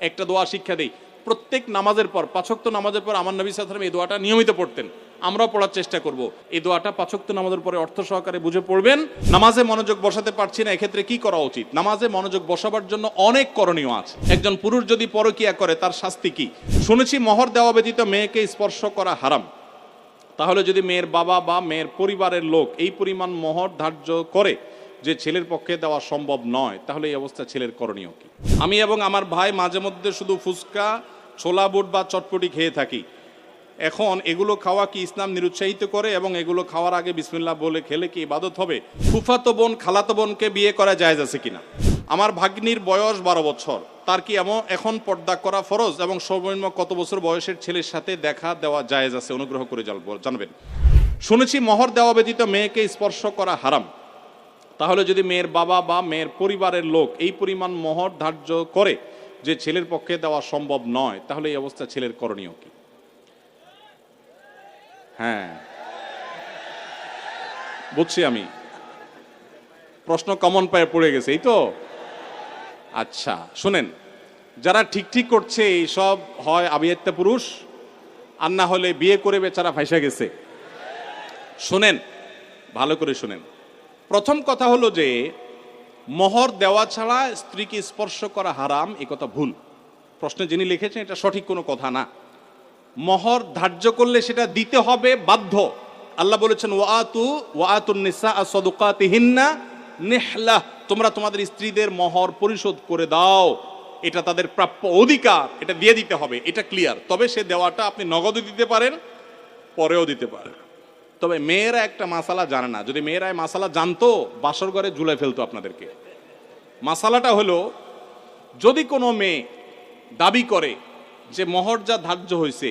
একটা দোয়া শিক্ষা দেই, প্রত্যেক নামাজের পর, 5 ওয়াক্ত নামাজের পর আমার নবী সাল্লাল্লাহু আলাইহি ওয়াসাল্লাম এই দোয়াটা নিয়মিত পড়তেন, আমরাও পড়ার চেষ্টা করব। এই দোয়াটা 5 ওয়াক্ত নামাজের পরে অর্থ সহকারে বুঝে পড়বেন। নামাজে মনোযোগ বসাতে পারছি না, এক্ষেত্রে কি করা উচিত? নামাজে মনোযোগ বসাবার জন্য অনেক করণীয় আছে। একজন পুরুষ যদি পরকিয়া করে তার শাস্তি কি? শুনেছি মোহর দেওয়া ব্যতীত মেয়েকে স্পর্শ করা হারাম। তাহলে যদি মেয়ের বাবা বা মেয়ের পরিবারের লোক এই পরিমাণ মোহর ধার্য করে যে ছেলের পক্ষে দেওয়া সম্ভব নয়, তাহলে এই অবস্থা ছেলের করণীয় কি? আমি এবং আমার ভাই মাঝে মধ্যে শুধু ফুচকা, ছোলা বুট বা চটপটি খেয়ে থাকি। এখন এগুলো খাওয়া কি ইসলাম নিরুৎসাহিত করে, এবং এগুলো খাওয়ার আগে বিসমিল্লাহ বলে খেলে কি ইবাদত হবে? ফুফাতো বোন, খালাতো বোনকে বিয়ে করা জায়েজ আছে কিনা? আমার ভাগ্নির বয়স 12 বছর, তার কি এখন পর্দা করা ফরজ, এবং সর্বনিম্ন কত বছর বয়সের ছেলের সাথে দেখা দেওয়া জায়েজ আছে? অনুগ্রহ করে জানবেন। শুনেছি মোহর দেওয়া ব্যতীত মেয়েকে স্পর্শ করা হারাম। তাহলে যদি মেয়ের বাবা বা মেয়ের পরিবারের লোক এই পরিমাণ মোহর ধার্য করে যে ছেলের পক্ষে দেওয়া সম্ভব নয়, তাহলে এই অবস্থা ছেলের করণীয় কি? হ্যাঁ, বুঝছি, আমি প্রশ্ন কমন পায়ে পড়ে গেছে, এই তো। আচ্ছা শুনেন, যারা ঠিক ঠিক করছে এই সব হয় আবিয়াত্তা পুরুষ, আর না হলে বিয়ে করে বেচারা ফাইসা গেছে। শুনেন, ভালো করে শুনেন। প্রথম কথা হলো যে মোহর দেওয়া ছাড়া স্ত্রীকে স্পর্শ করা হারাম, এই কথা ভুল। প্রশ্নে যিনি লিখেছেন এটা সঠিক কোনো কথা না। মোহর ধার্য করলে সেটা দিতে হবে বাধ্য। আল্লাহ বলেছেন ওয়াতুন নিসা সাদুকাতিহিন্না নিহলা, তোমরা তোমাদের স্ত্রীদের মোহর পরিশোধ করে দাও, এটা তাদের প্রাপ্য অধিকার, এটা দিয়ে দিতে হবে, এটা ক্লিয়ার। তবে সে দেওয়াটা আপনি নগদও দিতে পারেন, পরেও দিতে পারেন। তবে মেয়েরা একটা মাসালা জানে না, যদি মেয়েরা মাসালা জানতো বাসর ঘরে ঝুলে ফেলতো আপনাদেরকে। মাসালাটা হলো, যদি কোনো মেয়ে দাবি করে যে মোহর যা ধার্য হয়েছে,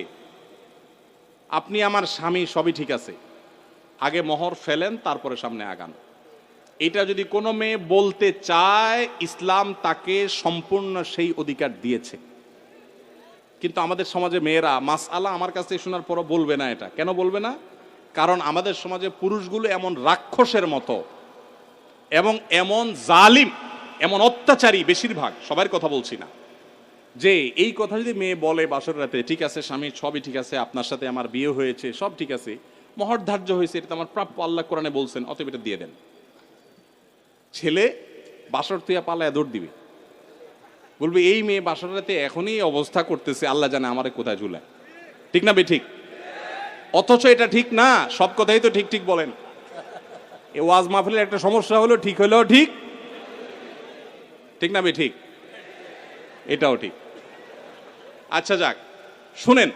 আপনি আমার স্বামী, সবই ঠিক আছে, আগে মোহর ফেলেন তারপরে সামনে আগান, এটা যদি কোনো মেয়ে বলতে চায়, ইসলাম তাকে সম্পূর্ণ সেই অধিকার দিয়েছে। কিন্তু আমাদের সমাজে মেয়েরা মাসআলা আমার কাছে শোনার পরও বলবে না। এটা কেন বলবে না? কারণ আমাদের সমাজে পুরুষগুলো এমন রাক্ষসের মতো এবং এমন জালিম, এমন অত্যাচারী, বেশিরভাগ, সবার কথা বলছি না, যে এই কথা যদি মেয়ে বলে বাসর রাতে, ঠিক আছে স্বামী, সবই ঠিক আছে, আপনার সাথে আমার বিয়ে হয়েছে, সব ঠিক আছে, মোহর ধার্য হয়েছে, এটা আমার প্রাপ্য, আল্লাহ কোরআনে বলছেন, অতএব এটা দিয়ে দেন। ছেলে বাসর তুইয়া পালায় দৌড় দিবে, বলবে এই মেয়ে বাসর রাতে এখনই অবস্থা করতেছে, আল্লাহ জানে আমারে কোথায় ঝুলায়। ঠিক না বে ঠিক? অথচ এটা ঠিক না। সব কথাই তো ঠিক ঠিক বলেন। এই ওয়াজ মাহফিলের একটা সমস্যা হলো, ঠিক হলেও ঠিক, ঠিক না বে ঠিক? এটাও ঠিক। আচ্ছা যাক, শুনেন,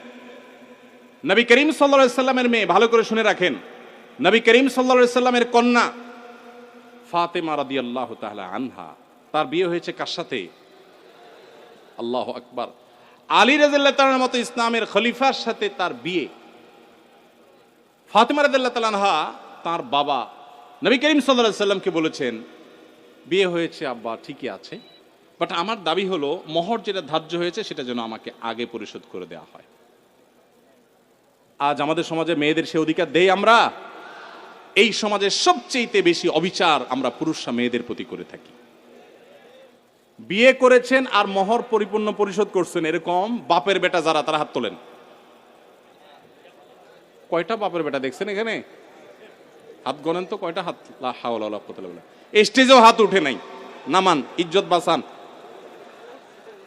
নবী করিম সাল্লাল্লাহু আলাইহি সাল্লামের মেয়ে, ভালো করে শুনে রাখেন, নবী করিম সাল্লাল্লাহু আলাইহি সাল্লামের কন্যা ফাতেমা রাদিয়াল্লাহু তাআলা আনহা, তার বিয়ে হয়েছে কার সাথে? আল্লাহু আকবার, আলী রাদিয়াল্লাহু তাআলার মতো ইসলামের খলিফার সাথে তার বিয়ে। ফাতেমা রাদিয়াল্লাহু তাআলা আনহা তার বাবা নবী করিম সাল্লাল্লাহু আলাইহি সাল্লামকে বলেছেন, বিয়ে হয়েছে আব্বা, ঠিকই আছে, বাট আমার দাবি হলো মোহর যেটা ধার্য হয়েছে সেটা যেন আমাকে আগে পরিশোধ করে দেওয়া হয়। আজ আমাদের সমাজে মেয়েদের সে অধিকার দেই আমরা? এই সমাজের সবচেয়ে বেশি অবিচার আমরা পুরুষরা মেয়েদের প্রতি করে থাকি। বিয়ে করেছেন আর মোহর পরিপূর্ণ পরিশোধ করছেন, এরকম বাপের বেটা যারা, তারা হাত তোলেন। কয়টা বাপের বেটা দেখছেন এখানে? হাত গণেন তো, কয়টা হাত? লা হাওলা ওয়ালা কুওয়াতা ইল্লা বিল্লাহ। স্টেজেও হাত উঠে নাই, নামান, ইজ্জত বাঁচান।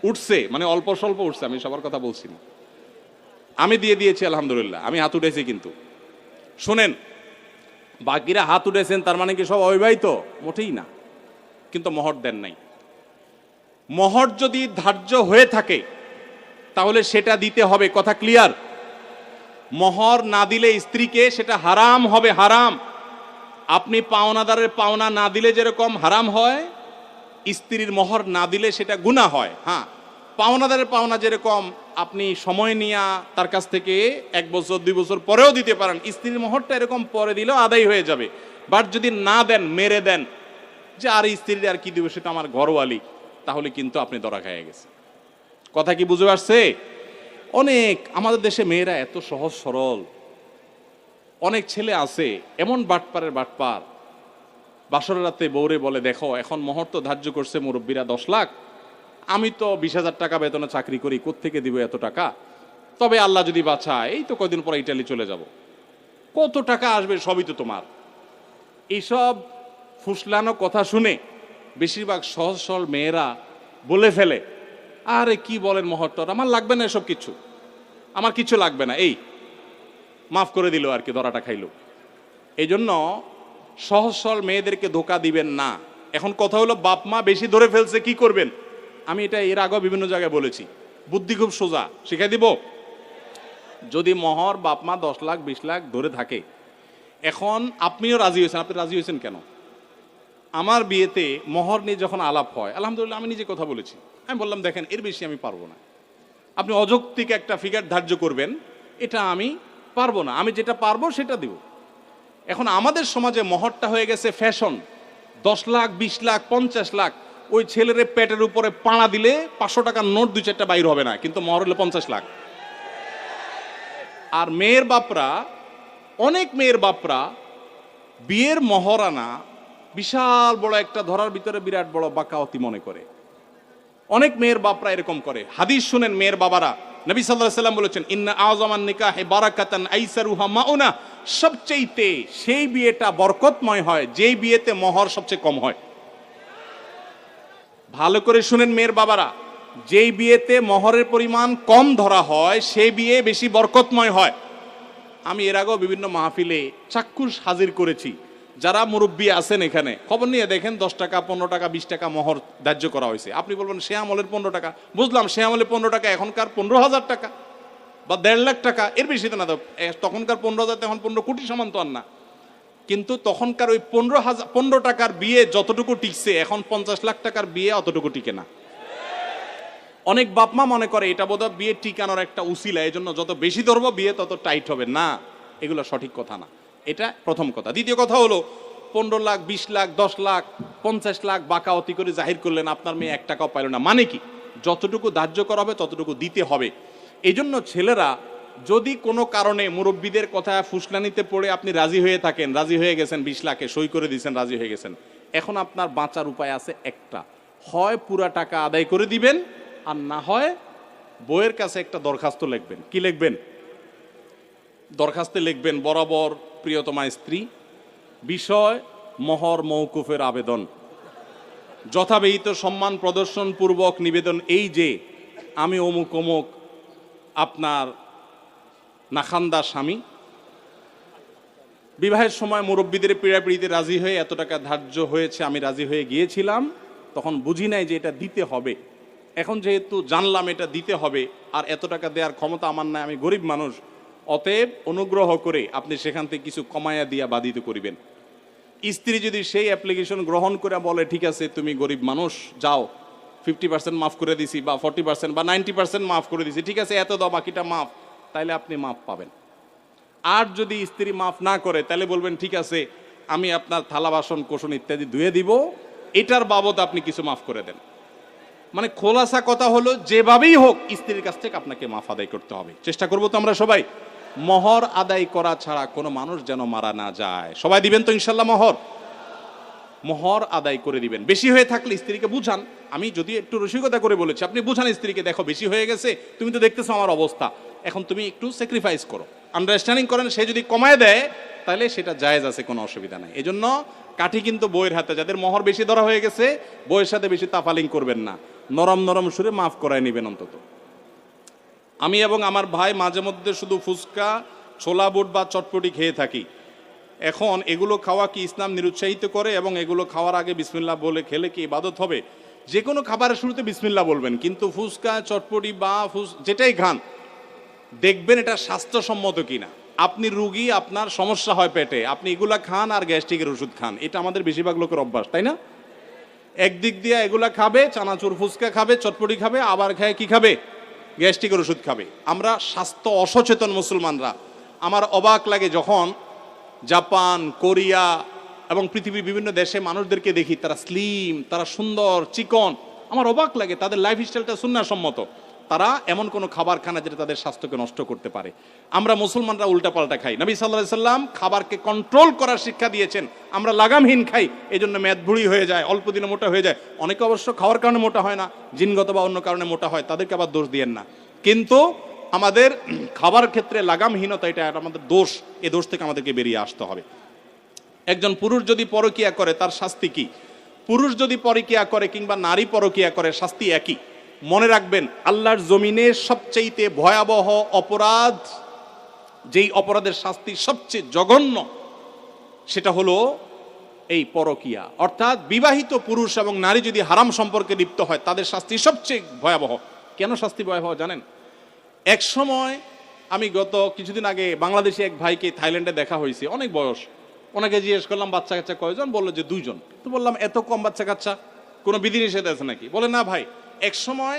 উঠছে মানে অল্প স্বল্প উঠছে, আমি সবার কথা বলছি না। আমি দিয়ে দিয়েছি আলহামদুলিল্লাহ, আমি হাত উঠেছি। কিন্তু শুনেন, বাকিরা হাত উঠেছেন তার মানে কি সব অবিবাহিত? মোটেই না। কিন্তু মোহর দেন নাই। মোহর যদি ধার্য হয়ে থাকে তাহলে সেটা দিতে হবে, কথা ক্লিয়ার। মোহর না দিলে স্ত্রীকে সেটা হারাম হবে, হারাম। আপনি পাওনাদারের পাওনা না দিলে যেরকম হারাম হয়, স্ত্রীর মোহর না দিলে সেটা গুনাহ হয়। হ্যাঁ, পাওনাদারের পাওনা যেরকম আপনি সময় নিয়ে তার কাছ থেকে 1 বছর 2 বছর পরেও দিতে পারেন, স্ত্রীর মোহরটা এরকম পরে দিলেও আদায় হয়ে যাবে। বাট যদি না দেন, মেরে দেন, যে আর স্ত্রীর আর কি দিবে, সেটা আমার ঘরওয়ালি, তাহলে কিন্তু আপনি ধরা খেয়ে গেছে। কথা কি বুঝে আসছে? অনেক আমাদের দেশে মেয়েরা এত সহজ সরল। অনেক ছেলে আছে এমন বাটপারের বাটপার, বাসর রাতে বউরে বলে, দেখো এখন মোহর তো ধার্য করছে মুরব্বীরা 10 লাখ, আমি তো 20,000 টাকা বেতনে চাকরি করি, কোত্থেকে দিব এত টাকা? তবে আল্লাহ যদি বাঁচায় এই তো কয়দিন পর ইটালি চলে যাব, কত টাকা আসবে সবই তো তোমার। এইসব ফুসলানো কথা শুনে বেশিরভাগ সহজ সরল মেয়েরা বলে ফেলে, আরে কি বলেন মহত্তর, আমার লাগবে না এসব কিছু, আমার কিছু লাগবে না, এই মাফ করে দিল আর কি, ধরাটা খাইলো। এই জন্য সহজ সরল মেয়েদেরকে ধোকা দিবেন না। এখন কথা হলো বাপ মা বেশি ধরে ফেলছে, কি করবেন? আমি এটা এর আগেও বিভিন্ন জায়গায় বলেছি, বুদ্ধি খুব সোজা, শিখাই দিব। যদি মহর বাপ মা 10 লাখ 20 লাখ ধরে থাকে, এখন আপনিও রাজি হয়েছেন, আপনি রাজি হয়েছেন কেন? আমার বিয়েতে মহর নিয়ে যখন আলাপ হয়, আলহামদুলিল্লাহ আমি নিজে কথা বলেছি, আমি বললাম দেখেন এর বেশি আমি পারবো না, আপনি অযৌক্তিক একটা ফিগার ধার্য করবেন, এটা আমি পারবো না, আমি যেটা পারবো সেটা দিব। এখন আমাদের সমাজে মহরটা হয়ে গেছে ফ্যাশন, 10 লাখ 20 লাখ 50 লাখ, ওই ছেলের পেটের উপরে পাড়া দিলে 500 টাকার নোট 2-4টা বাইর হবে না, কিন্তু মহর হলো 50 লাখ। আর মেয়ের বাপরা, অনেক মেয়ের বাপরা বিয়ের মহরানা বিশাল বড় একটা ধরার ভিতরে বিরাট বড় বাকাওয়াতি মনে করে। অনেক মেয়ের বাপরা এরকম করে। হাদিস শুনেন মেয়ের বাবারা, নবী সাল্লাল্লাহু আলাইহি ওয়াসাল্লাম বলেছেন, ইন্না আযমান নিকাহি বারাকাতান আইসারুহা মাউনা, সবচেয়ে সেই বিয়েটা বরকতময় হয় যেই বিয়েতে মহর সবচেয়ে কম হয়। ভালো করে শুনেন মেয়ের বাবারা, যেই বিয়েতে মহরের পরিমাণ কম ধরা হয় সেই বিয়ে বেশি বরকতময় হয়। আমি এর আগেও বিভিন্ন মাহফিলে চাক্ষুষ হাজির করেছি, যারা মুরব্বী আছেন এখানে খবর নিয়ে দেখেন 10 টাকা 15 টাকা 20 টাকা মহর ধার্য করা হয়েছে। আপনি বলবেন সে আমলের 15 টাকা, বুঝলাম সে আমলে 15 টাকা, এখনকার 15,000 টাকা বা 1.5 লাখ টাকা, এর বেশি তো না। তখনকার 15,000 এখন 15 কোটি সমান তো আর না, কিন্তু তখনকার ওই 15 টাকার বিয়ে যতটুকু টিকছে এখন 50 লাখ টাকার বিয়ে অতটুকু টিকে না। অনেক বাপমা মনে করে এটা বোধহয় বিয়ে টিকানোর একটা উসিলা, এই জন্য যত বেশি ধরবো বিয়ে তত টাইট হবে। না, এগুলো সঠিক কথা না। এটা প্রথম কথা। দ্বিতীয় কথা হলো 15 লাখ 20 লাখ 10 লাখ 50 লাখ বাকাওয়াতি করে জাহির করলেন, আপনার মেয়ে 1 টাকাও পাইল না। মানে কি? যতটুকু ধার্য করা হবে ততটুকু দিতে হবে। এই জন্য ছেলেরা যদি কোনো কারণে মুরব্বীদের কথা ফুসলানিতে পড়ে আপনি রাজি হয়ে থাকেন, রাজি হয়ে গেছেন 20 লাখে সই করে দিয়েছেন, রাজি হয়ে গেছেন, এখন আপনার বাঁচার উপায় আছে একটা, হয় পুরা টাকা আদায় করে দিবেন, আর না হয় বইয়ের কাছে একটা দরখাস্ত লিখবেন। কি লিখবেন? দরখাস্তে লিখবেন, বরাবর প্রিয়তমা স্ত্রী, বিষয় মহর মওকুফের আবেদন, যথাবিহিত সম্মান প্রদর্শন পূর্বক নিবেদন এই যে আমি অমুক অমুক আপনার নাখান্দা স্বামী, বিবাহের সময় মুরব্বীদের পীড়াপিড়িতে রাজি হয়ে এত টাকা ধার্য হয়েছে, আমি রাজি হয়ে গিয়েছিলাম, তখন বুঝি নাই যে এটা দিতে হবে, এখন যেহেতু জানলাম এটা দিতে হবে আর এত টাকা দেওয়ার ক্ষমতা আমার নাই, আমি গরিব মানুষ, অতএব অনুগ্রহ করে আপনি সেখান থেকে কিছু কমায়া দিয়া বাধিত করিবেন। স্ত্রী যদি সেই অ্যাপ্লিকেশন গ্রহণ করে বলে ঠিক আছে তুমি গরিব মানুষ, যাও 50% মাফ করে দিছি বা 40% বা 90% মাফ করে দিছি, ঠিক আছে এত দাও বাকিটা মাফ, তাইলে আপনি মাফ পাবেন। আর যদি স্ত্রী মাফ না করে তাহলে বলবেন ঠিক আছে আমি আপনার থালা বাসন কোসন ইত্যাদি ধুয়ে দিব, এটার বাবদ আপনি কিছু মাফ করে দেন। মানে খোলাসা কথা হলো যেভাবেই হোক স্ত্রীর কাছ থেকে আপনাকে মাফ আদায় করতে হবে। চেষ্টা করবো তো আমরা সবাই। মহর আদায় করা ছাড়া কোনো মানুষ যেন মারা না যায়। সবাই দিবেন তো ইনশাল্লাহ? মহর আদায় করে দিবেন। বেশি হয়ে থাকলে স্ত্রীকে বুঝান, আমি যদি একটু রসিকতা করে বলেছি, আপনি বুঝান স্ত্রীকে, দেখো বেশি হয়ে গেছে, তুমি তো দেখতেছো আমার অবস্থা, এখন তুমি একটু স্যাক্রিফাইস করো, আন্ডারস্ট্যান্ডিং করেন। সে যদি কমায় দেয় তাহলে সেটা জায়েজ আছে, কোনো অসুবিধা নাই। এই জন্য কাঠি কিন্তু বইয়ের হাতে, যাদের মহর বেশি ধরা হয়ে গেছে বইয়ের সাথে বেশি তাফালিং করবেন না, নরম নরম সুরে মাফ করায় নেবেন অন্তত। আমি এবং আমার ভাই মাঝে মধ্যে শুধু ফুচকা, ছোলা বুট বা চটপটি খেয়ে থাকি। এখন এগুলো খাওয়া কি ইসলাম নিরুৎসাহিত করে? এবং এগুলো খাওয়ার আগে বিসমিল্লাহ বলে খেলে কি ইবাদত হবে? যে কোনো খাবারের শুরুতে বিসমিল্লাহ বলবেন, কিন্তু ফুচকা চটপটি বা যেটাই খান দেখবেন এটা স্বাস্থ্যসম্মত কিনা। আপনি রুগী, আপনার সমস্যা হয় পেটে, আপনি এগুলা খান আর গ্যাস্ট্রিকের ওষুধ খান, এটা আমাদের বেশিরভাগ লোকের অভ্যাস, তাই না? একদিক দিয়ে এগুলা খাবে, চানাচুর ফুচকা খাবে, চটপটি খাবে, আবার খায় কি খাবে? গ্যাস্ট্রিকের ওষুধ খাবে। আমরা স্বাস্থ্য অসচেতন মুসলমানরা। আমার অবাক লাগে যখন জাপান, কোরিয়া এবং পৃথিবীর বিভিন্ন দেশে মানুষদেরকে দেখি, তারা স্লিম, তারা সুন্দর চিকন, আমার অবাক লাগে, তাদের লাইফ স্টাইলটা সুন্নাহসম্মত। তারা এমন কোনো খাবার খায় না যেটা তাদের স্বাস্থ্যকে নষ্ট করতে পারে। আমরা মুসলমানরা উল্টাপাল্টা খাই। নবী সাল্লাল্লাহু আলাইহি সাল্লাম খাবারকে কন্ট্রোল করার শিক্ষা দিয়েছেন। আমরা লাগামহীন খাই, এই জন্য মেদ ভুঁড়ি হয়ে যায়, অল্প দিনে মোটা হয়ে যায়। অনেকে অবশ্য খাওয়ার কারণে মোটা হয় না, জিনগত বা অন্য কারণে মোটা হয়, তাদেরকে আবার দোষ দিয়েন না। কিন্তু আমাদের খাবার ক্ষেত্রে লাগামহীনতা, এটা আমাদের দোষ। এই দোষ থেকে আমাদেরকে বেরিয়ে আসতে হবে। একজন পুরুষ যদি পরকীয়া করে তার শাস্তি কি? পুরুষ যদি পরকীয়া করে কিংবা নারী পরকীয়া করে, শাস্তি একই। মনে রাখবেন, আল্লাহর জমিনে সবচেয়ে ভয়াবহ অপরাধ, যেই অপরাধের শাস্তি সবচেয়ে জঘন্য, সেটা হলো এই পরকীয়া। অর্থাৎ বিবাহিত পুরুষ এবং নারী যদি হারাম সম্পর্কে লিপ্ত হয়, তাদের শাস্তি সবচেয়ে ভয়াবহ। কেন শাস্তি ভয়াবহ জানেন? এক সময় আমি গত কিছুদিন আগে বাংলাদেশি এক ভাইকে থাইল্যান্ডে দেখা হয়েছে, অনেক বয়স। ওনাকে জিজ্ঞেস করলাম বাচ্চা কাচ্চা কয়জন? বললো যে 2 জন। তো বললাম এত কম বাচ্চা কাচ্চা, কোনো বিধিনিষেধ আছে নাকি? বলে না ভাই, এক সময়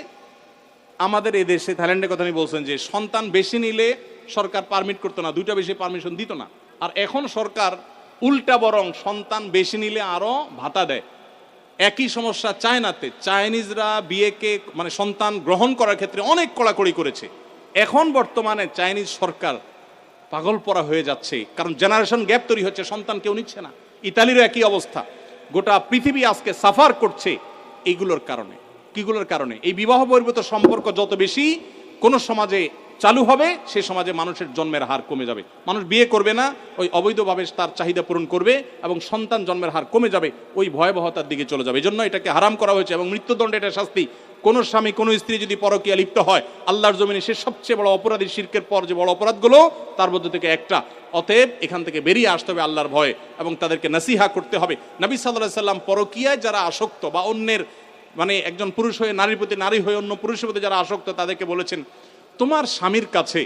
আমাদের এই দেশে, থাইল্যান্ডের কথা আমি বলছেন, যে সন্তান বেশি নিলে সরকার পারমিট করতো না, 2টা বেশি পারমিশন দিত না। আর এখন সরকার উল্টা, বরং সন্তান বেশি নিলে আরো ভাতা দেয়। একই সমস্যা চায়নাতে। চাইনিজরা বিয়েকে মানে সন্তান গ্রহণ করার ক্ষেত্রে অনেক কড়াকড়ি করেছে। এখন বর্তমানে চাইনিজ সরকার পাগল পরা হয়ে যাচ্ছে, কারণ জেনারেশন গ্যাপ তৈরি হচ্ছে, সন্তান কেউ নিচ্ছে না। ইতালিরও একই অবস্থা। গোটা পৃথিবী আজকে সাফার করছে এইগুলোর কারণে। কিগুলোর কারণে? এই বিবাহ বহির্ভূত সম্পর্ক যত বেশি কোন সমাজে চালু হবে, সে সমাজে মানুষের জন্মের হার কমে যাবে। মানুষ বিয়ে করবে না, ওই অবৈধভাবে তার চাহিদা পূরণ করবে এবং সন্তান জন্মের হার কমে যাবে, ওই ভয়াবহতার দিকে চলে যাবে। এই জন্য এটাকে হারাম করা হয়েছে এবং মৃত্যুদণ্ড এটা শাস্তি। কোন স্বামী কোন স্ত্রী যদি পরকীয়া লিপ্ত হয়, আল্লাহর জমিনে সে সবচেয়ে বড় অপরাধী। শিরকের পর যে বড় অপরাধগুলো, তার মধ্যে থেকে একটা। অতএব এখান থেকে বেরিয়ে আসতে হবে আল্লাহর ভয়ে, এবং তাদেরকে নসিহা করতে হবে। নবী সাল্লাল্লাহু আলাইহি সাল্লাম পরকীয়ায় যারা আসক্ত, বা অন্যের মানে একজন পুরুষ হয়ে নারীর প্রতি, নারী হয়ে অন্য পুরুষের প্রতি যারা আসক্ত, তাদেরকে বলেছেন তোমার স্বামীর কাছে,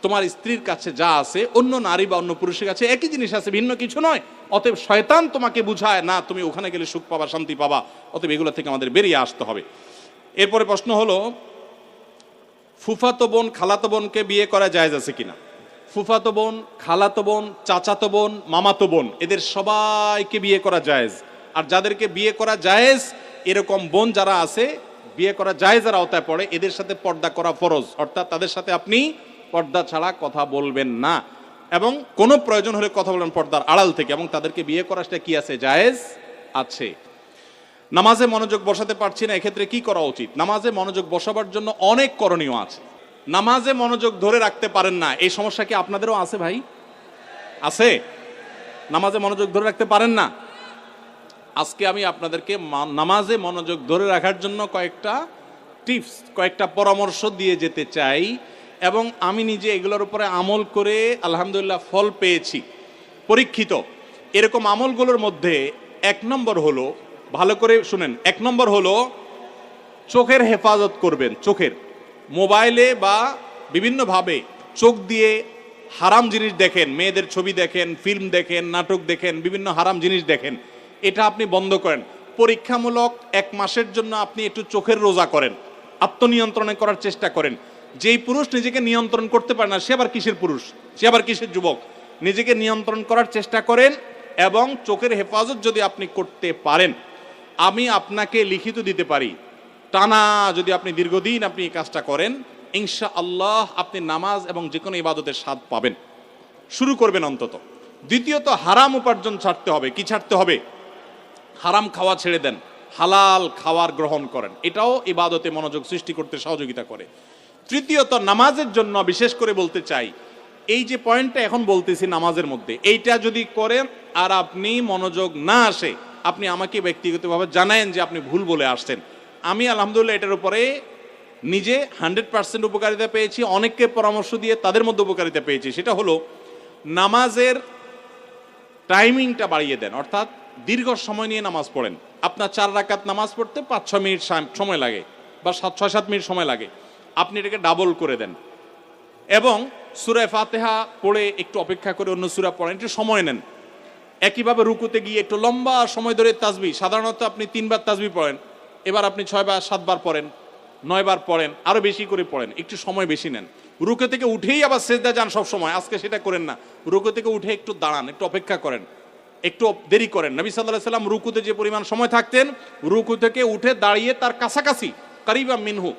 তোমার স্ত্রীর কাছে যা আছে, অন্য নারী বা অন্য পুরুষের কাছে একই জিনিস আছে, ভিন্ন কিছু নয়। অতএব শয়তান তোমাকে বুঝায় না তুমি ওখানে গেলে সুখ পাবা, শান্তি পাবা। অতএব এগুলো থেকে আমাদের বেরিয়ে আসতে হবে। এরপরে প্রশ্ন হলো, ফুফাতো বোন খালাতো বোনকে বিয়ে করা জায়েজ আছে কিনা? ফুফাতো বোন, খালাতো বোন, চাচাতো বোন, মামাতো বোন, এদের সবাইকে বিয়ে করা জায়েজ। আর যাদেরকে বিয়ে করা জায়েজ, এরকম বোন যারা আছে, বিয়ে করা জায়েজের আওতায় পড়ে, এদের সাথে পর্দা করা ফরজ। অর্থাৎ তাদের সাথে আপনি পর্দা ছাড়া কথা বলবেন না, এবং কোনো প্রয়োজন হলে কথা বলবেন পর্দার আড়াল থেকে, এবং তাদেরকে বিয়ে করা সেটা কি আছে? জায়েজ আছে। নামাজে মনোযোগ বসাতে পারছি না, এক্ষেত্রে কি করা উচিত? নামাজে মনোযোগ বসাবার জন্য অনেক করণীয় আছে। নামাজে মনোযোগ ধরে রাখতে পারেন না, এই সমস্যা কি আপনাদেরও আছে ভাই? আছে? নামাজে মনোযোগ ধরে রাখতে পারেন না? আজকে আমি আপনাদেরকে নামাজে মনোযোগ ধরে রাখার জন্য কয়েকটা টিপস, কয়েকটা পরামর্শ দিয়ে যেতে চাই, এবং আমি নিজে এগুলোর উপরে আমল করে আলহামদুলিল্লাহ ফল পেয়েছি, পরীক্ষিত। এরকম আমলগুলোর মধ্যে 1 নম্বর হলো, ভালো করে শুনেন, 1 নম্বর হলো চোখের হেফাজত করবেন। চোখের, মোবাইলে বা বিভিন্নভাবে চোখ দিয়ে হারাম জিনিস দেখেন, মেয়েদের ছবি দেখেন, ফিল্ম দেখেন, নাটক দেখেন, বিভিন্ন হারাম জিনিস দেখেন, এটা আপনি বন্ধ করেন। পরীক্ষামূলক 1 মাসের জন্য আপনি একটু চোখের রোজা করেন, আত্মনিয়ন্ত্রণে করার চেষ্টা করেন। যেই পুরুষ নিজেকে নিয়ন্ত্রণ করতে পারে না, সে আবার কিসের পুরুষ, সে আবার কিসের যুবক? নিজেকে নিয়ন্ত্রণ করার চেষ্টা করেন, এবং চোখের হেফাজত যদি আপনি করতে পারেন, আমি আপনাকে লিখিত দিতে পারি, টানা যদি আপনি দীর্ঘদিন আপনি এই কাজটা করেন, ইনশাআল্লাহ আপনি নামাজ এবং যে কোনো ইবাদতের স্বাদ পাবেন। শুরু করবেন অন্তত। দ্বিতীয়ত, হারাম উপার্জন ছাড়তে হবে। কি ছাড়তে হবে? হারাম খাওয়া ছেড়ে দেন, হালাল খাওয়ার গ্রহণ করেন, এটাও ইবাদতে মনোযোগ সৃষ্টি করতে সহযোগিতা করে। তৃতীয়ত, নামাজের জন্য বিশেষ করে বলতে চাই, এই যে পয়েন্টটা এখন বলতেছি নামাজের মধ্যে, এইটা যদি করেন আর আপনি মনোযোগ না আসে, আপনি আমাকে ব্যক্তিগতভাবে জানায়েন যে আপনি ভুল বলে আসছেন। আমি আলহামদুলিল্লাহ এটার উপরে নিজে 100% উপকারিতা পেয়েছি, অনেককে পরামর্শ দিয়ে তাদের মধ্যে উপকারিতা পেয়েছি। সেটা হলো, নামাজের টাইমিংটা বাড়িয়ে দেন, অর্থাৎ দীর্ঘ সময় নিয়ে নামাজ পড়েন। আপনার 4 রাকাত নামাজ পড়তে 5-6 মিনিট সময় লাগে, বা 6-7 মিনিট সময় লাগে, আপনি এটাকে ডাবল করে দেন, এবং সূরা ফাতিহা পড়ে একটু অপেক্ষা করে অন্য সূরা পড়েন, একটু সময় নেন। একইভাবে রুকুতে গিয়ে একটু লম্বা সময় ধরে তাসবিহ, সাধারণত আপনি 3 বার তাসবিহ পড়েন, এবার আপনি 6 বার 7 বার পড়েন, 9 বার পড়েন, আরো বেশি করে পড়েন, একটু সময় বেশি নেন। রুকু থেকে উঠেই আবার সিজদা যান সব সময়, আজকে সেটা করেন না। রুকু থেকে উঠে একটু দাঁড়ান, একটু অপেক্ষা করেন, একটু দেরি করেন। নবী সাল্লাল্লাহু আলাইহি সাল্লাম রুকুতে যে পরিমাণ সময় থাকতেন, রুকু থেকে উঠে দাঁড়িয়ে তার কাছাকাছি, কারিবা মিনহু,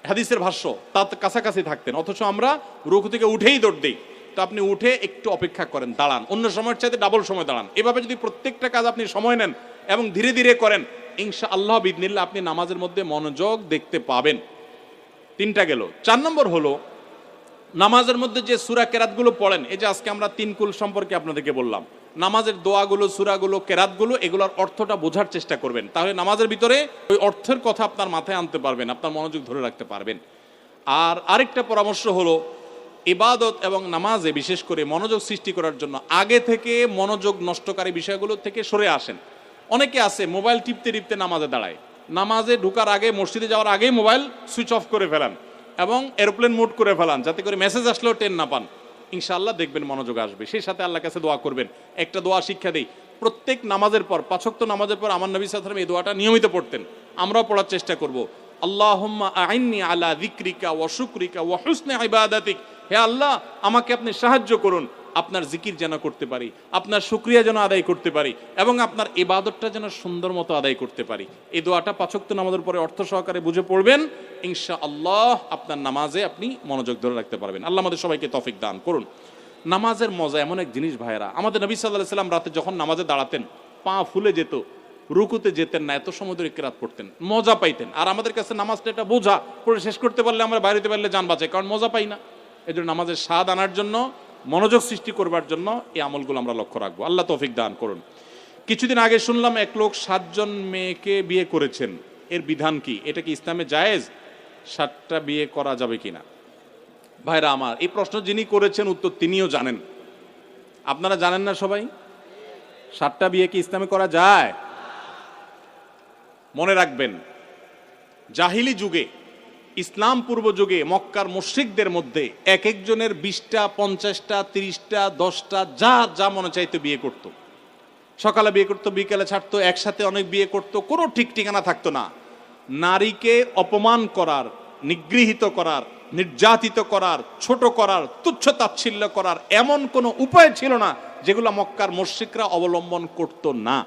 হাদিসের ভাষ্য তার কাছাকাছি থাকতেন, অথচ আমরা রুকু থেকে উঠেই দৌড় দিই। তো আপনি উঠে একটু অপেক্ষা করেন, দাঁড়ান, অন্য সময়ের চাইতে ডাবল সময় দাঁড়ান। এভাবে যদি প্রত্যেকটা কাজ আপনি সময় নেন এবং ধীরে ধীরে করেন, ইনশাআল্লাহ বিইذনিল্লাহ আপনি নামাজের মধ্যে মনোযোগ দেখতে পাবেন। 3টা গেল। 4 নম্বর হলো নামাজের মধ্যে যে সূরা কেরাতগুলো পড়েন, এই যে আজকে আমরা 3 কুল সম্পর্কে আপনাদেরকে বললাম, নামাজের দোয়াগুলো, সূরাগুলো, কেরাতগুলো, এগুলোর অর্থটা বোঝার চেষ্টা করবেন। তাহলে নামাজের ভিতরে ওই অর্থের কথা আপনার মাথায় আনতে পারবেন, আপনার মনোযোগ ধরে রাখতে পারবেন। আর আরেকটা পরামর্শ হলো ইবাদত এবং নামাজে বিশেষ করে মনোযোগ সৃষ্টি করার জন্য আগে থেকে মনোযোগ নষ্টকারী বিষয়গুলো থেকে সরে আসেন। অনেকে আছে মোবাইল টিপতে টিপতে নামাজে দাঁড়ায়, নামাজে ঢোকার আগে, মসজিদে যাওয়ার আগেই মোবাইল সুইচ অফ করে ফেলান এবং এরোপ্লেন মোড করে ফেলান, যাতে করে মেসেজ আসলেও টের না পান। ইনশাআল্লাহ দেখবেন মনোযোগ আসবে। সেই সাথে আল্লাহর কাছে দোয়া করবেন। একটা দোয়া শিক্ষা দেই, প্রত্যেক নামাজের পর, 5 ওয়াক্ত নামাজের পর আমার নবী সাল্লাল্লাহু আলাইহি ওয়াসাল্লাম এই দোয়াটা নিয়মিত পড়তেন, আমরাও পড়ার চেষ্টা করব। আল্লাহুম্মা আইন্নি আলা যিকরিকা ওয়া শুকরিকা ওয়া হুসনি ইবাদাতিক, হে আল্লাহ আমাকে আপনি সাহায্য করুন, আপনার জিকির যেন করতে পারি, আপনার শুকরিয়া যেন আদায় করতে পারি এবং আপনার ইবাদতটা যেন সুন্দর মতো আদায় করতে পারি। এই দোয়াটা 5 ওয়াক্ত নামাজের পরে অর্থ সহকারে বুঝে পড়বেন, ইনশাআল্লাহ আপনার নামাজে আপনি মনোযোগ ধরে রাখতে পারবেন। আল্লাহ আমাদের সবাইকে তৌফিক দান করুন। নামাজের মজা এমন এক জিনিস ভাইরা, আমাদের নবী সাল্লাল্লাহু আলাইহি সাল্লাম রাতে যখন নামাজে দাঁড়াতেন পা ফুলে যেত, রুকুতে যেতেন না, এত সময় ধরে কিরাত পড়তেন, মজা পাইতেন। আর আমাদের কাছে নামাজটা এটা বোঝা, পড়ে শেষ করতে পারলে আমরা বাইরে পারলে জান বাঁচে, কারণ মজা পাই না। এই জন্য নামাজের স্বাদ আনার জন্য, মনোযোগ সৃষ্টি করবার জন্য এই আমলগুলো আমরা লক্ষ্য রাখবো। আল্লাহ তৌফিক দান করুন। কিছুদিন আগে শুনলাম এক লোক 7 জন মেয়েকে বিয়ে করেছেন, এর বিধান কি? এটা কি ইসলামে জায়েজ? 7টা বিয়ে করা যাবে কিনা? ভাইরা আমার, এই প্রশ্ন যিনি করেছেন উত্তর তিনিও জানেন। আপনারা জানেন না সবাই? 7টা বিয়ে কি ইসলামে করা যায়? মনে রাখবেন, জাহিলি যুগে, ইসলাম পূর্ব যুগে মক্কার মুশরিকদের মধ্যে এক একজনের 20টা, 50টা, 30টা, 10টা, যা যা মনে চাইতো বিয়ে করত। সকালে বিয়ে করতো, বিকেলে ছাড়তো, একসাথে অনেক বিয়ে করত, কোনো ঠিক ঠিকানা থাকতো না। নারীকে অপমান করার, নিগৃহীত করার, নির্যাতিত করার, ছোট করার, তুচ্ছ তাচ্ছিল্য করার এমন কোনো উপায় ছিল না যেগুলো মক্কার মুশরিকরা অবলম্বন করত না।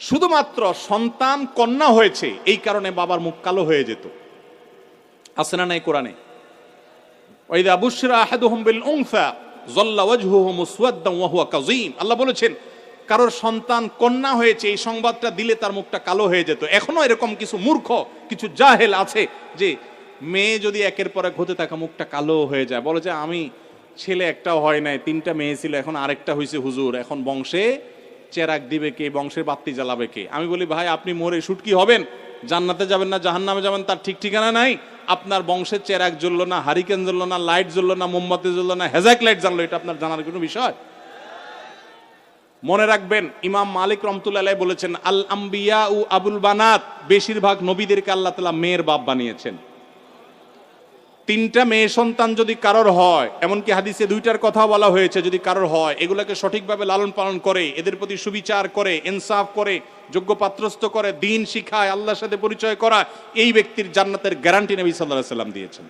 শুধুমাত্র সন্তান কন্যা হয়েছে এই কারণে বাবার মুখ কালো হয়ে যেত। আছে না নাই কোরআনে? ওয়াইদা বুশরা আহাদুহুম বিল উনসা যাল্লা ওয়াজহুহু মুসওয়াদ্দান ওয়া হুয়া কাযীম, আল্লাহ বলেছেন কারোর সন্তান কন্যা হয়েছে এই সংবাদটা দিলে তার মুখটা কালো হয়ে যেত। এখনো এরকম কিছু মূর্খ, কিছু জাহেল আছে যে মেয়ে যদি একের পর এক হতে থাকে মুখটা কালো হয়ে যায়, বলে যে আমি ছেলে একটাও হয় নাই, 3টা মেয়ে ছিল, এখন আরেকটা হয়েছে হুজুর, এখন বংশে চেরাগ দিবে কে, বংশের বাতি জ্বালাবে কে? আমি বলি ভাই, আপনি মরে শুটকি হবেন, জান্নাতে যাবেন না জাহান্নামে যাবেন তার ঠিক ঠিকানা নাই। আপনার বংশের চেরাগ জ্বললো না, হারিকেন জ্বললো না, লাইট জ্বললো না, মোমবাতি জ্বললো না, হেজাক লাইট জ্বাললো, এটা আপনার জানার কোনো বিষয়? মনে রাখবেন, ইমাম মালিক রহমতুল্লাহ আলাইহি বলেছেন আল আম্বিয়া ও আবুল বানাত, বেশিরভাগ নবীদেরকে আল্লাহ তাআলা মেয়ের বাপ বানিয়েছেন। 3টা মেয়ে সন্তান যদি কারোর হয়, এমনকি হাদিসে 2টার কথা বলা হয়েছে, যদি কারোর হয়, এগুলোকে সঠিকভাবে লালন পালন করে, এদের প্রতি সুবিচার করে, ইনসাফ করে, যোগ্য পাত্রস্থ করে, দ্বীন শিখায়, আল্লাহর সাথে পরিচয় করা, এই ব্যক্তির জান্নাতের গ্যারান্টি নবী সাল্লাল্লাহু আলাইহি সাল্লাম দিয়েছেন।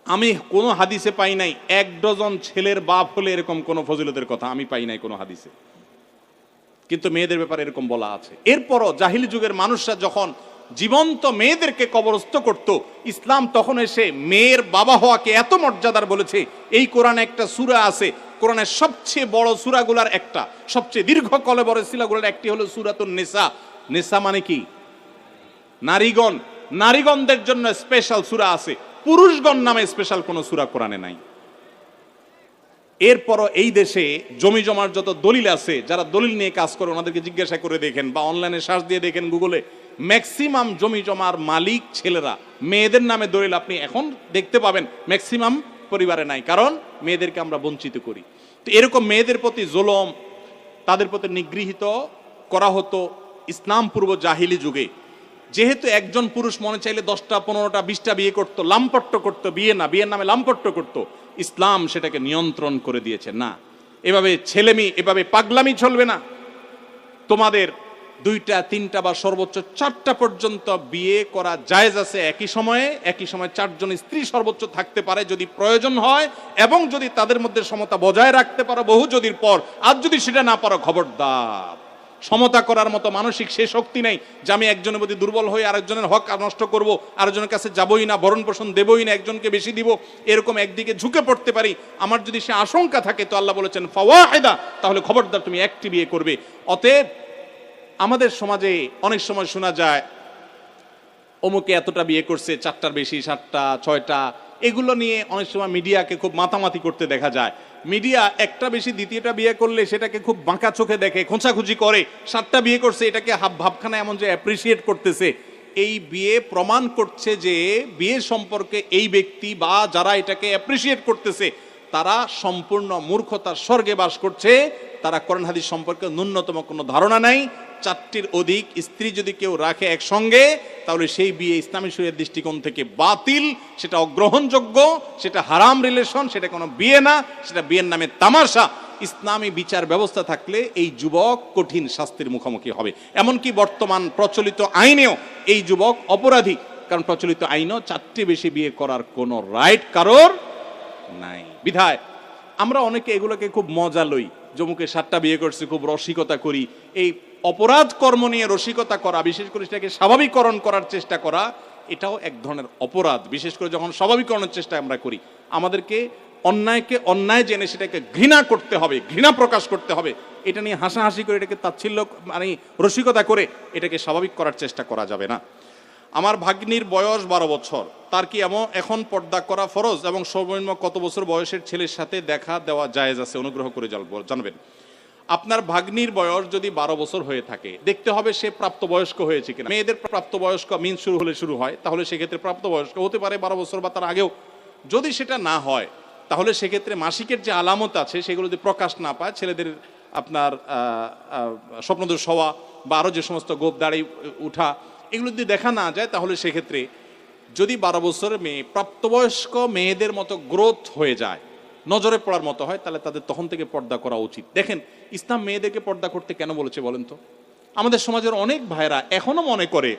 আমি কোনো হাদিসে পাই নাই 1 ডজন ছেলের বাপ হলে এরকম কোনো ফজিলতের কথা আমি পাই নাই কোনো হাদিসে, কিন্তু মেয়েদের ব্যাপারে এরকম বলা আছে। এরপরও জাহিলি যুগের মানুষরা যখন জীবন্ত মেয়েদেরকে কবরস্থ করত, ইসলাম তখন এসে মেয়ের বাবা হওয়াকে এত মর্যাদার বলেছে। এই কোরআনে একটা সূরা আছে, কোরআনের সবচেয়ে বড় সূরাগুলার একটা, সবচেয়ে দীর্ঘ কলেবরে সূরাগুলার একটি হলো সূরাতুন নিসা। নিসা মানে কি? নারীগণ। নারীগণদের জন্য স্পেশাল সূরা আছে, পুরুষগণ নামে স্পেশাল কোনো সূরা কোরআনে নাই। এরপরও এই দেশে জমি জমার যত দলিল আছে, যারা দলিল নিয়ে কাজ করে ওনাদেরকে জিজ্ঞাসা করে দেখেন বা অনলাইনে সার্চ দিয়ে দেখেন গুগলে, ম্যাক্সিমাম জমি জমার মালিক ছেলেরা। মেয়েদের নামে দলিল আপনি এখন দেখতে পাবেন ম্যাক্সিমাম পরিবারে নাই, কারণ মেয়েদেরকে আমরা বঞ্চিত করি। তো এরকম মেয়েদের প্রতি জুলুম, তাদের প্রতি নিগৃহীত করা হতো ইসলাম পূর্ব জাহিলি যুগে। যেহেতু একজন পুরুষ মনে চাইলে 10টা, 15টা, 20টা বিয়ে করতো, লাম্পট্য করতো, বিয়ের নামে লাম্পট্য করতো, ইসলাম সেটাকে নিয়ন্ত্রণ করে দিয়েছে। না, এভাবে ছেলেমি, এভাবে পাগলামি চলবে না। তোমাদের 2টা, 3টা বা সর্বোচ্চ 4টা পর্যন্ত বিয়ে করা জায়েজ আছে। একই সময়ে 4 জন স্ত্রী সর্বোচ্চ থাকতে পারে যদি প্রয়োজন হয়, এবং যদি তাদের মধ্যে সমতা বজায় রাখতে পারো বহু যদির পর। আর যদি সেটা না পারো, খবরদার সমতা করার মতো মানসিক সে শক্তি নেই যে আমি একজনের প্রতি দুর্বল হয়ে আরেকজনের হক নষ্ট করব, আরেকজনের কাছে যাবই না, ভরণ পোষণ দেবই না, একজনকে বেশি দিব, এরকম একদিকে ঝুঁকে পড়তে পারি। আমার যদি সে আশঙ্কা থাকে তো আল্লাহ বলেছেন ফাওয়াহিদা, তাহলে খবরদার তুমি একটি বিয়ে করবে। অতএব আমাদের সমাজে অনেক সময় শোনা যায় অমুকে এতটা বিয়ে করছে, 4টার বেশি, 7টা 6টা, এগুলো নিয়ে অনেক সময় মিডিয়াকে খুব মাতামাতি করতে দেখা যায়। মিডিয়া একটা বেশি দ্বিতীয়টা বিয়ে করলে সেটাকে খুব বাঁকা চোখে দেখে, খোঁচাখুচি করে। 7টা বিয়ে করছে এটাকে ভাবখানা এমন যে অ্যাপ্রিসিয়েট করতেছে। এই বিয়ে প্রমাণ করছে যে বিয়ে সম্পর্কে এই ব্যক্তি বা যারা এটাকে অ্যাপ্রিসিয়েট করতেছে তারা সম্পূর্ণ মূর্খতার স্বর্গে বাস করছে। তারা কোরআন হাদিস সম্পর্কে ন্যূনতম কোনো ধারণা নাই। 4টির অধিক স্ত্রী যদি কেউ রাখে একসঙ্গে তাহলে সেই বিয়ে ইসলামী শরীয়তের দৃষ্টিকোণ থেকে বাতিল, সেটা অগ্রহণযোগ্য, সেটা হারাম রিলেশন, সেটা কোনো বিয়ে না, সেটা বিয়ের নামে তামাশা। ইসলামী বিচার ব্যবস্থা থাকলে এই যুবক কঠিন শাস্তির মুখোমুখি হবে। এমনকি বর্তমান প্রচলিত আইনেও এই যুবক অপরাধী, কারণ প্রচলিত আইনেও 4টি বেশি বিয়ে করার কোনো রাইট কারোর নাই। বিধায় আমরা অনেকে এগুলোকে খুব মজা লই, জমুকে 7টা বিয়ে করছে, খুব রসিকতা করি। এই অপরাধ কর্ম নিয়ে রসিকতা করা, বিশেষ করে সেটাকে স্বাভাবিকরণ করার চেষ্টা করা, এটাও এক ধরনের অপরাধ। বিশেষ করে যখন স্বাভাবিকরণের চেষ্টা আমরা করি, আমাদেরকে অন্যায়কে অন্যায় জেনে সেটাকে ঘৃণা করতে হবে, ঘৃণা প্রকাশ করতে হবে। এটা নিয়ে হাসাহাসি করে, এটাকে তাচ্ছিল্য মানে রসিকতা করে এটাকে স্বাভাবিক করার চেষ্টা করা যাবে না। আমার ভাগ্নির বয়স 12 বছর, তার কি এখন পর্দা করা ফরজ এবং সর্বনিম্ন কত বছর বয়সের ছেলের সাথে দেখা দেওয়া জায়েজ আছে, অনুগ্রহ করে জানবেন। আপনার ভাগ্নির বয়স যদি 12 বছর হয়ে থাকে, দেখতে হবে সে প্রাপ্তবয়স্ক হয়েছে কিনা। মেয়েদের প্রাপ্তবয়স্ক মিন শুরু হলে শুরু হয়, তাহলে সেক্ষেত্রে প্রাপ্তবয়স্ক হতে পারে 12 বছর বা তার আগেও। যদি সেটা না হয় তাহলে সেক্ষেত্রে মাসিকের যে আলামত আছে সেগুলো যদি প্রকাশ না পায়, ছেলেদের আপনার স্বপ্নদোষ হওয়া বা আরও যে সমস্ত গোপ দাড়ি উঠা, এগুলো যদি দেখা না যায় তাহলে সেক্ষেত্রে যদি 12 বছরের মেয়ে প্রাপ্তবয়স্ক মেয়েদের মতো গ্রোথ হয়ে যায়, নজরে পড়ার মতো হয়, তাহলে তাদের তখন থেকে পর্দা করা উচিত। দেখেন ইসলাম মেয়েদেরকে পর্দা করতে কেন বলেছে বলেন তো? আমাদের সমাজের অনেক ভাইরা এখনো মনে করে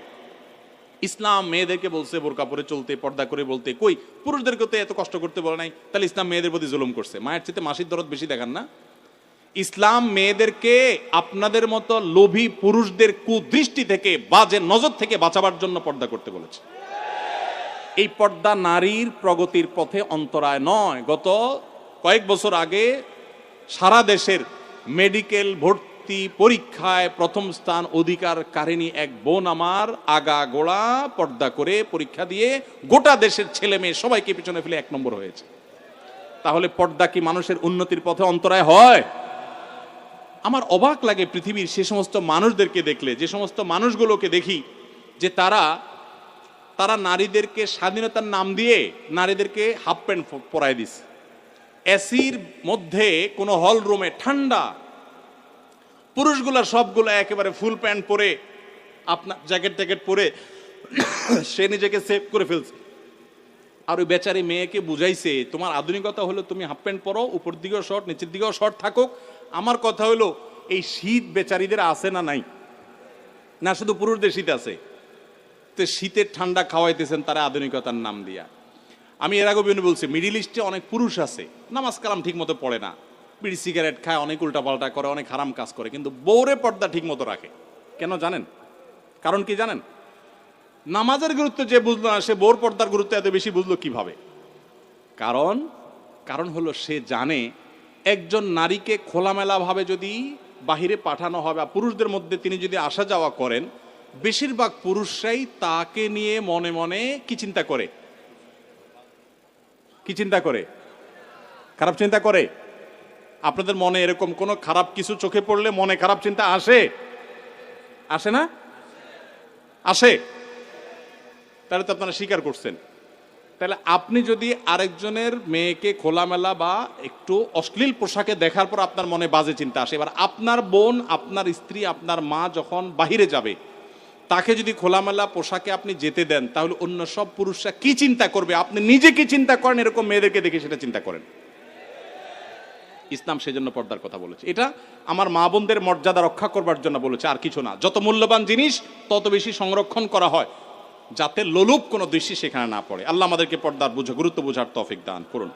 ইসলাম মেয়েদেরকে বলছে বোরকা পরে চলতে, পর্দা করে বলতে, কই পুরুষদেরকে তো এত কষ্ট করতে বলে নাই, তাহলে ইসলাম মেয়েদের প্রতি জুলুম করছে। মায়ের চেয়ে মাসির দরদ বেশি দেখান না? ইসলাম মেয়েদেরকে আপনাদের মতো লোভী পুরুষদের কুদৃষ্টি থেকে, বাজে নজর থেকে বাঁচাবার জন্য পর্দা করতে বলেছে। এই পর্দা নারীর প্রগতির পথে অন্তরায় নয়। গত কয়েক বছর আগে সারা দেশের মেডিকেল ভর্তি পরীক্ষায় প্রথম স্থান অধিকারকারিণী এক বোন আমার আগাগোড়া পর্দা করে পরীক্ষা দিয়ে গোটা দেশের ছেলে মেয়ে সবাইকে পিছনে ফেলে 1 নম্বর হয়েছে। তাহলে পর্দা কি মানুষের উন্নতির পথে অন্তরায় হয়? আমার অবাক লাগে পৃথিবীর সে সমস্ত মানুষদেরকে দেখলে, যে সমস্ত মানুষগুলোকে দেখি যে তারা নারীদেরকে স্বাধীনতার নাম দিয়ে নারীদেরকে হাফ প্যান্ট পরায় দিছে। এসির মধ্যে কোনো হল রুমে ঠান্ডা, পুরুষগুলার সবগুলো একেবারে ফুল প্যান্ট পরে, আপনার জ্যাকেট ট্যাকেট পরে সে নিজেকে সেভ করে ফেলছে। আর ওই বেচারি মেয়েকে বুঝাইছে তোমার আধুনিকতা হলো তুমি হাফ প্যান্ট পরো, উপর দিকেও শর্ট, নিচের দিকেও শর্ট থাকুক। আমার কথা হলো এই শীত বেচারিদের আছে না নাই? না শুধু পুরুষদের শীত আছে? তো শীতের ঠান্ডা খাওয়াইতেছেন তারা আধুনিকতার নাম দিয়া। আমি এর আগে বলছি মিডিল ইস্টে অনেক পুরুষ আছে নামাজ কালাম ঠিক মতো পড়ে না, বিড়ি সিগারেট খায়, অনেক উল্টাপাল্টা করে, অনেক হারাম কাজ করে, কিন্তু বউরে পর্দা ঠিক মতো রাখে। কেন জানেন? কারণ কি জানেন? নামাজের গুরুত্ব যে বুঝলো না সে বউর পর্দার গুরুত্ব এত বেশি বুঝলো কিভাবে? কারণ হলো সে জানে একজন নারীকে খোলামেলা ভাবে যদি বাহিরে পাঠানো হবে, পুরুষদের মধ্যে তিনি যদি আসা যাওয়া করেন, বেশিরভাগ পুরুষরাই তাকে নিয়ে মনে মনে কি চিন্তা করে? কি চিন্তা করে? খারাপ চিন্তা করে। আপনাদের মনে এরকম কোনো খারাপ কিছু চোখে পড়লে মনে খারাপ চিন্তা আসে? আসে না? আসে। তাহলে তো আপনারা স্বীকার করছেন। তাহলে আপনি যদি আরেকজনের মেয়েকে খোলামেলা বা একটু অশ্লীল পোশাকে দেখার পর আপনার মনে বাজে চিন্তা আসে, এবার আপনার বোন, আপনার স্ত্রী, আপনার মা যখন বাহিরে যাবে তাকে যদি খোলামেলা পোশাকে আপনি যেতে দেন, তাহলে অন্য সব পুরুষরা কি চিন্তা করবে? আপনি নিজে কি চিন্তা করেন এরকম মেয়েদেরকে দেখে সেটা চিন্তা করেন। ইসলাম সেজন্য পর্দার কথা বলেছে। এটা আমার মা বোনদের মর্যাদা রক্ষা করবার জন্য বলেছে, আর কিছু না। যত মূল্যবান জিনিস তত বেশি সংরক্ষণ করা হয় যাতে লোলুপ কোনো দৃষ্টি সেখানে না পড়ে। আল্লাহ আমাদেরকে পর্দার গুরুত্ব বোঝার তৌফিক দান করুন।